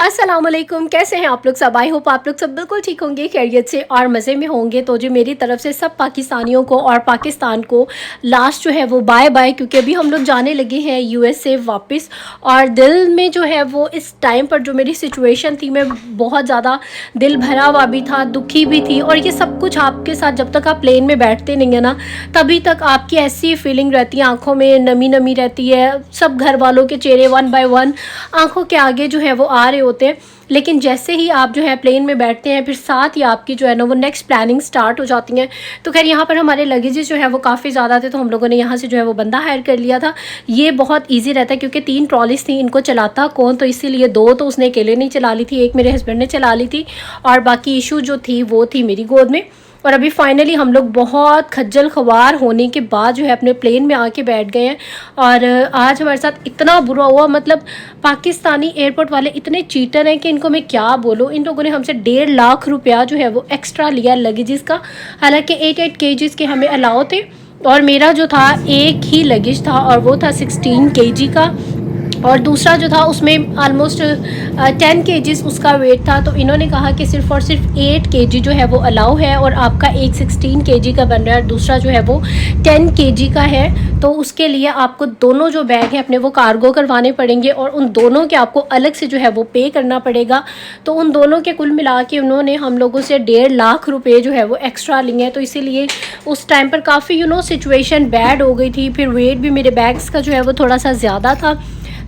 अस्सलामुअलैकुम, कैसे हैं आप लोग सब। आई होप आप लोग सब बिल्कुल ठीक होंगे, खैरियत से और मज़े में होंगे। तो जो मेरी तरफ से सब पाकिस्तानियों को और पाकिस्तान को लास्ट जो है वो बाय बाय, क्योंकि अभी हम लोग जाने लगे हैं यूएसए वापस। और दिल में जो है वो इस टाइम पर जो मेरी सिचुएशन थी, मैं बहुत ज़्यादा दिल भरा हुआ भी था, दुखी भी थी। और ये सब कुछ आपके साथ जब तक आप प्लेन में बैठते नहीं है ना, तभी तक आपकी ऐसी फीलिंग रहती है, आँखों में नमी नमी रहती है। सब घर वालों के चेहरे वन बाय वन आँखों के आगे जो है वो आ रहे होते हैं। लेकिन जैसे ही आप जो है प्लेन में बैठते हैं, फिर साथ ही आपकी जो है ना वो नेक्स्ट प्लानिंग स्टार्ट हो जाती हैं। तो खैर यहाँ पर हमारे लगेजेस जो है वो काफ़ी ज़्यादा थे, तो हम लोगों ने यहाँ से जो है वो बंदा हायर कर लिया था। ये बहुत ईजी रहता है क्योंकि 3 ट्रॉलीज थी, इनको चलाता कौन, तो इसीलिए 2 तो उसने अकेले नहीं चला ली थी, एक मेरे हस्बैंड ने चला ली थी और बाकी इशू जो थी वो थी मेरी गोद में। और अभी फाइनली हम लोग बहुत खज्जल ख्वार होने के बाद जो है अपने प्लेन में आके बैठ गए हैं। और आज हमारे साथ इतना बुरा हुआ, मतलब पाकिस्तानी एयरपोर्ट वाले इतने चीटर हैं कि इनको मैं क्या बोलूँ। इन लोगों ने हमसे 1.5 लाख रुपया जो है वो एक्स्ट्रा लिया लगेजेस का। हालांकि 8 केजीज़ के हमें अलाउ थे और मेरा जो था एक ही लगेज था और वो था 16 केजी का, और दूसरा जो था उसमें आलमोस्ट 10 केजीज़ उसका वेट था। तो इन्होंने कहा कि सिर्फ और सिर्फ 8 केजी जो है वो अलाउ है और आपका एक 16 केजी का बन रहा है और दूसरा जो है वो 10 केजी का है। तो उसके लिए आपको दोनों जो बैग हैं अपने वो कार्गो करवाने पड़ेंगे और उन दोनों के आपको अलग से जो है वो पे करना पड़ेगा। तो उन दोनों के कुल मिला के उन्होंने हम लोगों से 1.5 लाख रुपये जो है वो एक्स्ट्रा लिए हैं। तो इसीलिए उस टाइम पर काफ़ी सिचुएशन बैड हो गई थी। फिर वेट भी मेरे बैग्स का जो है वो थोड़ा सा ज़्यादा था।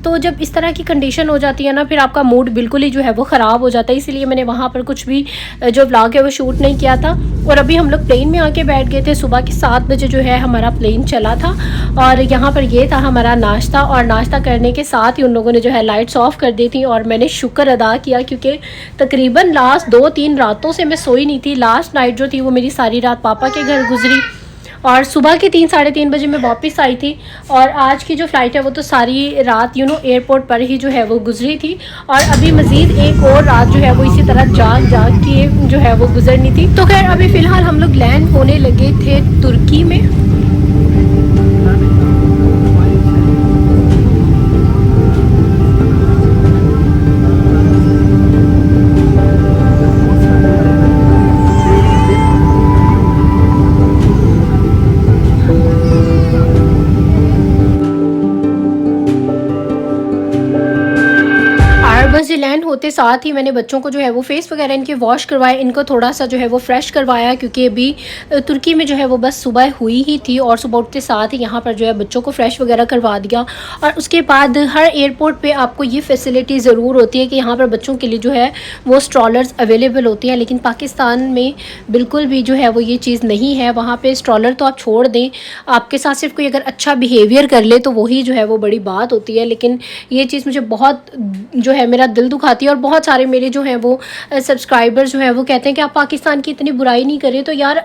तो जब इस तरह की कंडीशन हो जाती है ना, फिर आपका मूड बिल्कुल ही जो है वो ख़राब हो जाता है। इसलिए मैंने वहाँ पर कुछ भी जो व्लॉग है वो शूट नहीं किया था। और अभी हम लोग प्लेन में आके बैठ गए थे। सुबह के 7 बजे जो है हमारा प्लेन चला था और यहाँ पर ये था हमारा नाश्ता। और नाश्ता करने के साथ ही उन लोगों ने जो है लाइट्स ऑफ कर दी थी और मैंने शुक्र अदा किया क्योंकि तकरीबन लास्ट 2-3 रातों से मैं सोई नहीं थी। लास्ट नाइट जो थी वो मेरी सारी रात पापा के घर गुजरी और सुबह के 3-3:30 बजे मैं वापस आई थी। और आज की जो फ़्लाइट है वो तो सारी रात एयरपोर्ट पर ही जो है वो गुजरी थी। और अभी मज़ीद एक और रात जो है वो इसी तरह जाग के जो है वो गुजरनी थी। तो खैर अभी फ़िलहाल हम लोग लैंड होने लगे थे तुर्की में। बस ये लैंड होते साथ ही मैंने बच्चों को जो है वो फेस वगैरह इनके वॉश करवाए, इनको थोड़ा सा जो है वो फ्रेश करवाया क्योंकि अभी तुर्की में जो है वो बस सुबह हुई ही थी। और सुबह उठते साथ ही यहाँ पर जो है बच्चों को फ्रेश वगैरह करवा दिया। और उसके बाद हर एयरपोर्ट पे आपको ये फैसिलिटी ज़रूर होती है कि यहाँ पर बच्चों के लिए जो है वो स्ट्रॉलर्स अवेलेबल होती हैं। लेकिन पाकिस्तान में बिल्कुल भी जो है वो ये चीज़ नहीं है। वहाँ पर स्ट्रॉलर तो आप छोड़ दें, आपके साथ सिर्फ कोई अगर अच्छा बिहेवियर कर ले तो वही जो है वो बड़ी बात होती है। लेकिन ये चीज़ मुझे बहुत जो है मेरा दिल दुखाती है। और बहुत सारे मेरे जो हैं वो सब्सक्राइबर्स जो हैं वो कहते हैं कि आप पाकिस्तान की इतनी बुराई नहीं करें। तो यार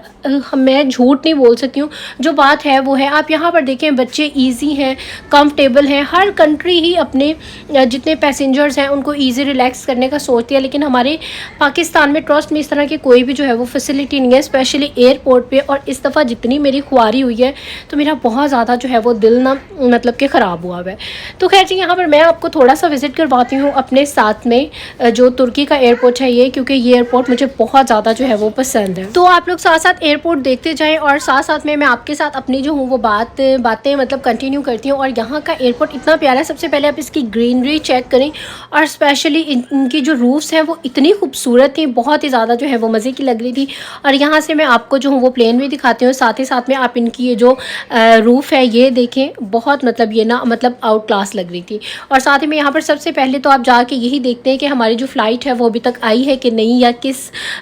मैं झूठ नहीं बोल सकती हूँ, जो बात है वो है। आप यहाँ पर देखें, बच्चे इजी हैं, कंफर्टेबल हैं। हर कंट्री ही अपने जितने पैसेंजर्स हैं उनको इजी रिलैक्स करने का सोचती है। लेकिन हमारे पाकिस्तान में ट्रस्ट में इस तरह की कोई भी जो है वो फैसिलिटी नहीं है, स्पेशली एयरपोर्ट पर। और इस दफ़ा जितनी मेरी ख्वारी हुई है तो मेरा बहुत ज़्यादा जो है वो दिल ना मतलब कि ख़राब हुआ है। तो खैर जी, यहाँ पर मैं आपको थोड़ा सा विज़िट करवाती हूँ अपने साथ में जो तुर्की का एयरपोर्ट है ये, क्योंकि ये एयरपोर्ट मुझे बहुत ज़्यादा जो है वो पसंद है। तो आप लोग साथ साथ एयरपोर्ट देखते जाएं और साथ साथ में मैं आपके साथ अपनी जो हूँ वो बातें मतलब कंटिन्यू करती हूँ। और यहाँ का एयरपोर्ट इतना प्यारा है। सबसे पहले आप इसकी ग्रीनरी चेक करें और स्पेशली इनकी जो रूफ्स हैं वो इतनी खूबसूरत थी, बहुत ही ज़्यादा जो है वो मज़े की लग रही थी। और यहाँ से मैं आपको जो हूँ वो प्लेन भी दिखाती हूँ, साथ ही साथ में आप इनकी ये जो रूफ़ है ये देखें, बहुत मतलब ये ना मतलब आउट क्लास लग रही थी। और साथ ही में यहाँ पर सबसे पहले तो आप जाके यही देखते हैं कि हमारी जो फ़्लाइट है वो अभी तक आई है कि नहीं, या किस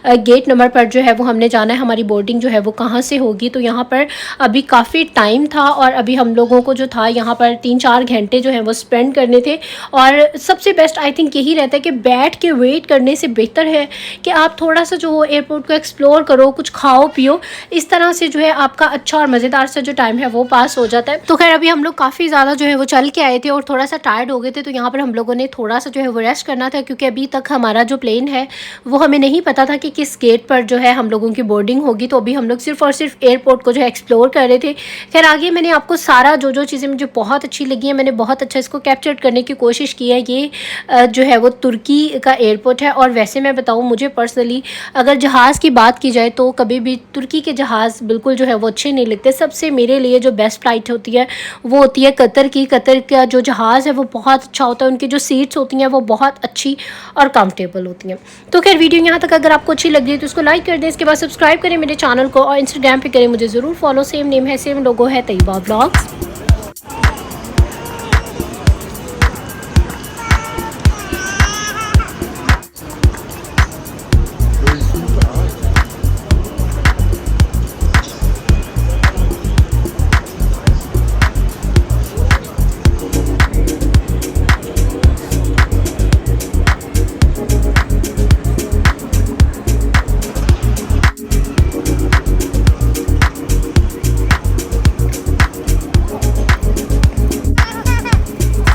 गेट नंबर पर जो है वो हमने जाना है, हमारी बोर्डिंग जो है वो कहाँ से होगी। तो यहाँ पर अभी काफ़ी टाइम था और अभी हम लोगों को जो था यहाँ पर 3-4 घंटे जो है वो स्पेंड करने थे। और सबसे बेस्ट आई थिंक यही रहता है कि बैठ के वेट करने से बेहतर है कि आप थोड़ा सा जो एयरपोर्ट को एक्सप्लोर करो, कुछ खाओ पियो। इस तरह से जो है आपका अच्छा और मज़ेदार सा जो टाइम है वो पास हो जाता है। तो खैर अभी हम लोग काफ़ी ज़्यादा जो है वो चल के आए थे और थोड़ा सा टायर्ड हो गए थे। तो यहाँ पर हम लोगों ने थोड़ा सा जो है वो रेस्ट करना था, क्योंकि अभी तक हमारा जो प्लेन है वो हमें नहीं पता था कि किस गेट पर जो है हम लोगों की बोर्डिंग होगी। तो अभी हम लोग सिर्फ और सिर्फ एयरपोर्ट को जो है एक्सप्लोर कर रहे थे। खैर आगे मैंने आपको सारा जो चीज़ें मुझे बहुत अच्छी लगी हैं, मैंने बहुत अच्छा इसको कैप्चर करने की कोशिश की है। ये जो है वो तुर्की का एयरपोर्ट है। और वैसे मैं बताऊँ, मुझे पर्सनली अगर जहाज़ की बात की जाए तो कभी भी तुर्की के जहाज़ बिल्कुल जो है वो अच्छे नहीं लगते। सबसे मेरे लिए जो बेस्ट फ़्लाइट होती है वो होती है कतर की। कतर का जो जहाज़ है वो बहुत अच्छा होता है, उनकी जो सीट्स होती हैं वो बहुत अच्छी और कंफर्टेबल होती हैं। तो खैर वीडियो यहाँ तक अगर आपको अच्छी लग रही है तो उसको लाइक कर दें, इसके बाद सब्सक्राइब करें मेरे चैनल को, और इंस्टाग्राम पे करें मुझे ज़रूर फॉलो। सेम नेम है, सेम लोगो है, तैयबा व्लॉग्स।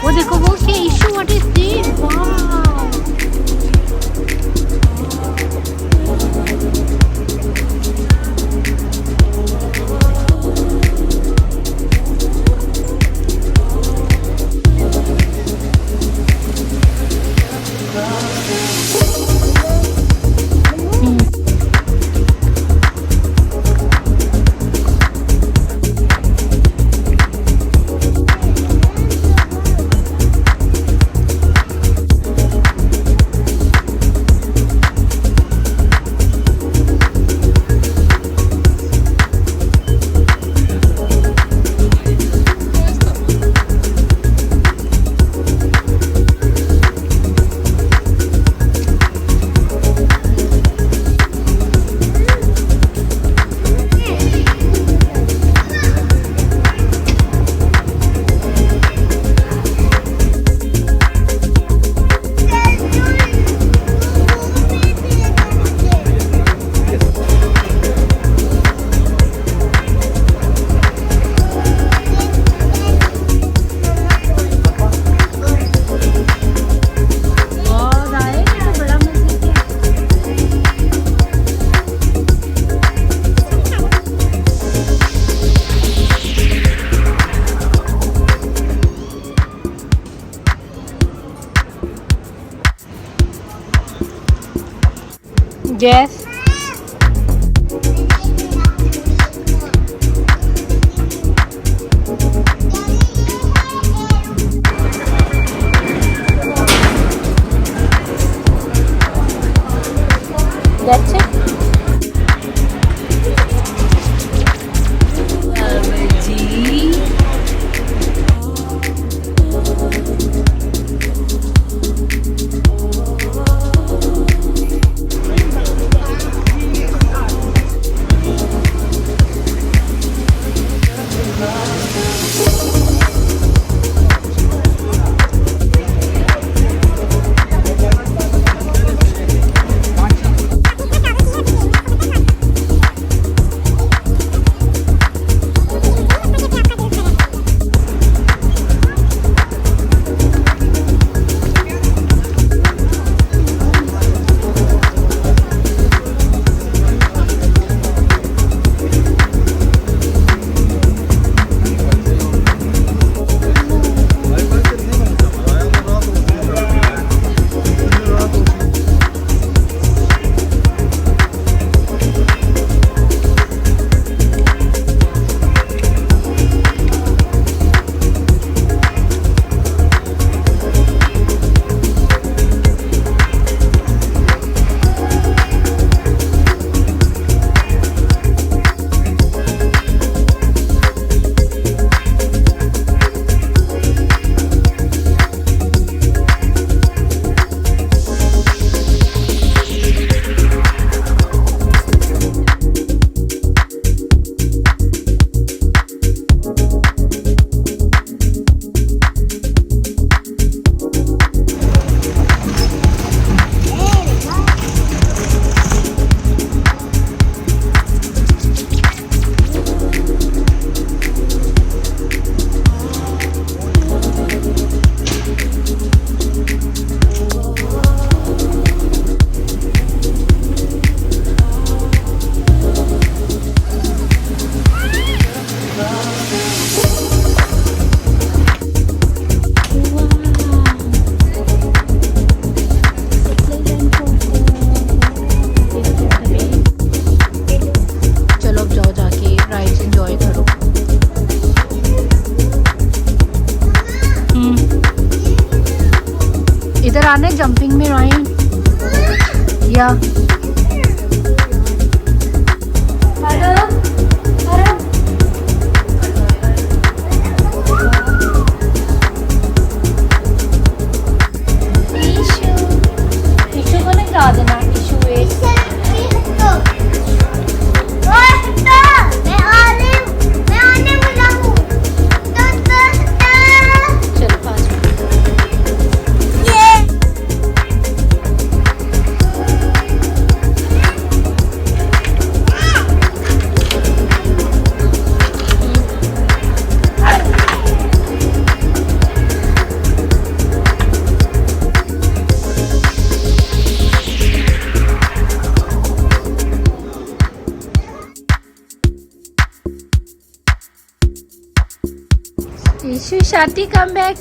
वो देखो वो क्या issue, what is this, wow. Yes. That's it. fun है jumping में Ryan? Yeah. ईशु को नहीं गा देना, ईशु एक चलो पास Ishu, Shanti, come back.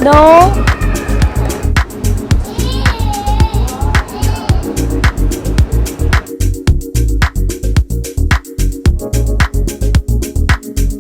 No.